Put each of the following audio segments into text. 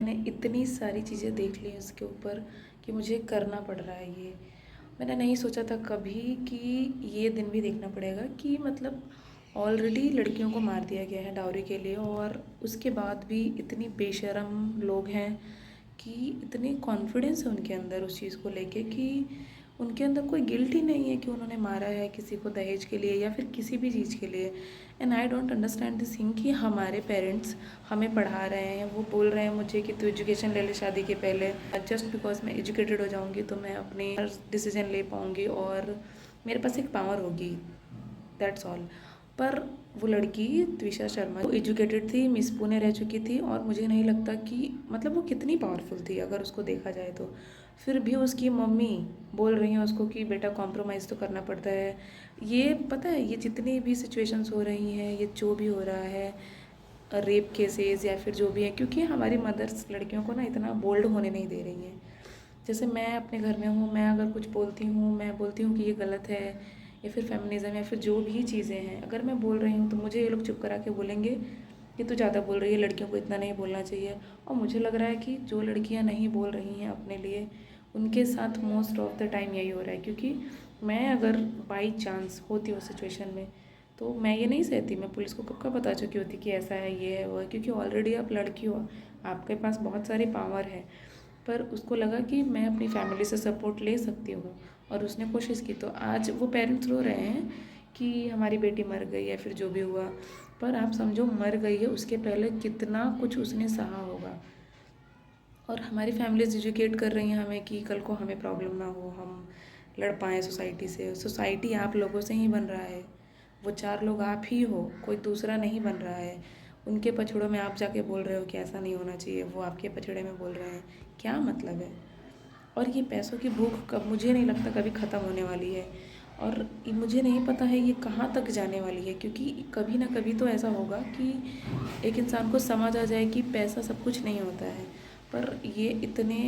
मैंने इतनी सारी चीज़ें देख ली उसके ऊपर कि मुझे करना पड़ रहा है ये। मैंने नहीं सोचा था कभी कि ये दिन भी देखना पड़ेगा कि मतलब ऑलरेडी लड़कियों को मार दिया गया है डाउरी के लिए, और उसके बाद भी इतनी बेशर्म लोग हैं कि इतनी कॉन्फिडेंस है उनके अंदर उस चीज़ को लेके कि उनके अंदर कोई गिल्ट ही नहीं है कि उन्होंने मारा है किसी को दहेज के लिए या फिर किसी भी चीज़ के लिए। And I don't understand this thing कि हमारे पेरेंट्स हमें पढ़ा रहे हैं, वो बोल रहे हैं मुझे कि तू एजुकेशन ले ले शादी के पहले, जस्ट बिकॉज मैं एजुकेटेड हो जाऊँगी तो मैं अपनी डिसीजन ले पाऊँगी और मेरे पास एक पावर होगी, दैट्स ऑल। पर वो लड़की त्विषा शर्मा वो एजुकेटेड थी, मिस पुणे रह चुकी थी, और मुझे नहीं लगता कि मतलब वो कितनी पावरफुल थी अगर उसको देखा जाए तो। फिर भी उसकी मम्मी बोल रही हैं उसको कि बेटा कॉम्प्रोमाइज़ तो करना पड़ता है। ये पता है, ये जितनी भी सिचुएशंस हो रही हैं, ये जो भी हो रहा है, रेप केसेस या फिर जो भी है, क्योंकि हमारी मदर्स लड़कियों को ना इतना बोल्ड होने नहीं दे रही हैं। जैसे मैं अपने घर में हूँ, मैं अगर कुछ बोलती हूँ, मैं बोलती हूँ कि ये गलत है या फिर फेमिनिज़्म या फिर जो भी चीज़ें हैं, अगर मैं बोल रही हूँ तो मुझे ये लोग चुप करा के बोलेंगे कि तू ज़्यादा बोल रही है, लड़कियों को इतना नहीं बोलना चाहिए। और मुझे लग रहा है कि जो लड़कियाँ नहीं बोल रही हैं अपने लिए, उनके साथ मोस्ट ऑफ द टाइम यही हो रहा है। क्योंकि मैं अगर बाई चांस होती उस सिचुएशन में तो मैं ये नहीं सहती, मैं पुलिस को कब का बता चुकी होती कि ऐसा है, ये है, वो है। क्योंकि ऑलरेडी आप लड़की हो, आपके पास बहुत सारी पावर है। पर उसको लगा कि मैं अपनी फैमिली से सपोर्ट ले सकती हूँ और उसने कोशिश की। तो आज वो पेरेंट्स रो रहे हैं कि हमारी बेटी मर गई या फिर जो भी हुआ। पर आप समझो, मर गई है, उसके पहले कितना कुछ उसने सहा होगा। और हमारी फैमिलीज एजुकेट कर रही हैं हमें कि कल को हमें प्रॉब्लम ना हो, हम लड़ पाएँ सोसाइटी से। सोसाइटी आप लोगों से ही बन रहा है, वो चार लोग आप ही हो, कोई दूसरा नहीं बन रहा है। उनके पछड़ों में आप जाके बोल रहे हो कि ऐसा नहीं होना चाहिए, वो आपके पछड़े में बोल रहे हैं, क्या मतलब है। और ये पैसों की भूख कब, मुझे नहीं लगता कभी ख़त्म होने वाली है। और मुझे नहीं पता है ये कहाँ तक जाने वाली है, क्योंकि कभी ना कभी तो ऐसा होगा कि एक इंसान को समझ आ जाए कि पैसा सब कुछ नहीं होता है। पर ये इतने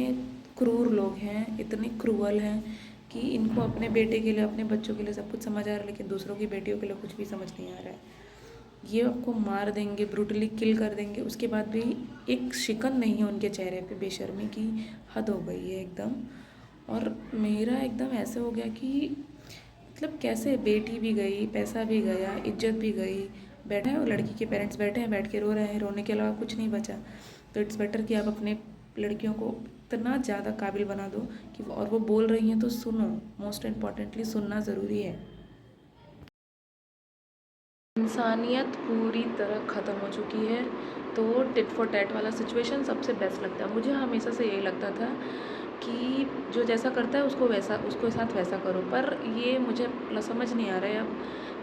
क्रूर लोग हैं, इतने क्रूअल हैं कि इनको अपने बेटे के लिए, अपने बच्चों के लिए सब कुछ समझ आ रहा है, लेकिन दूसरों की बेटियों के लिए कुछ भी समझ नहीं आ रहा है। ये आपको मार देंगे, ब्रूटली किल कर देंगे, उसके बाद भी एक शिकन नहीं है उनके चेहरे पे। बेशर्मी की हद हो गई है एकदम। और मेरा एकदम ऐसे हो गया कि मतलब कैसे बेटी भी गई, पैसा भी गया, इज्जत भी गई। बैठे हैं, लड़की के पेरेंट्स बैठे हैं, बैठ के रो रहे हैं, रोने के अलावा कुछ नहीं बचा। तो इट्स बेटर कि आप अपने लड़कियों को इतना ज़्यादा काबिल बना दो कि और वो बोल रही हैं तो सुनो। मोस्ट इम्पॉर्टेंटली सुनना ज़रूरी है। इंसानियत पूरी तरह ख़त्म हो चुकी है। तो टिट फॉर टैट वाला सिचुएशन सबसे बेस्ट लगता है मुझे। हमेशा से यही लगता था कि जो जैसा करता है उसको वैसा, उसके साथ वैसा करो। पर ये मुझे समझ नहीं आ रहा है अब,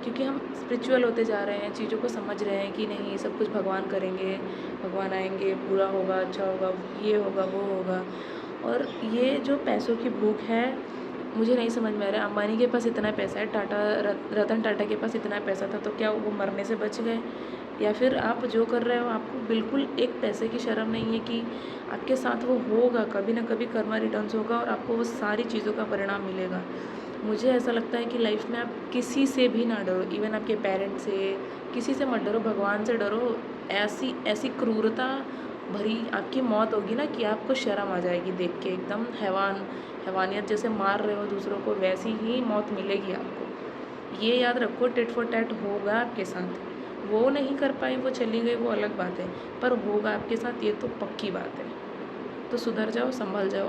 क्योंकि हम स्पिरिचुअल होते जा रहे हैं, चीज़ों को समझ रहे हैं कि नहीं सब कुछ भगवान करेंगे, भगवान आएंगे, बुरा होगा अच्छा होगा, ये होगा वो होगा। और ये जो पैसों की भूख है, मुझे नहीं समझ में आ रहा है। अंबानी के पास इतना पैसा है, रतन टाटा के पास इतना पैसा था, तो क्या वो मरने से बच गए? या फिर आप जो कर रहे हो आपको बिल्कुल एक पैसे की शर्म नहीं है कि आपके साथ वो होगा, कभी ना कभी कर्मा रिटर्न्स होगा और आपको वो सारी चीज़ों का परिणाम मिलेगा। मुझे ऐसा लगता है कि लाइफ में आप किसी से भी ना डरो, इवन आपके पेरेंट्स से, किसी से मत डरो, भगवान से डरो। ऐसी ऐसी क्रूरता भरी आपकी मौत होगी ना कि आपको शर्म आ जाएगी देख के। एकदम हैवानियत जैसे मार रहे हो दूसरों को, वैसी ही मौत मिलेगी आपको। ये याद रखो, टिट फॉर टैट होगा आपके साथ। वो नहीं कर पाई, वो चली गई, वो अलग बात है, पर होगा आपके साथ, ये तो पक्की बात है। तो सुधर जाओ, संभल जाओ।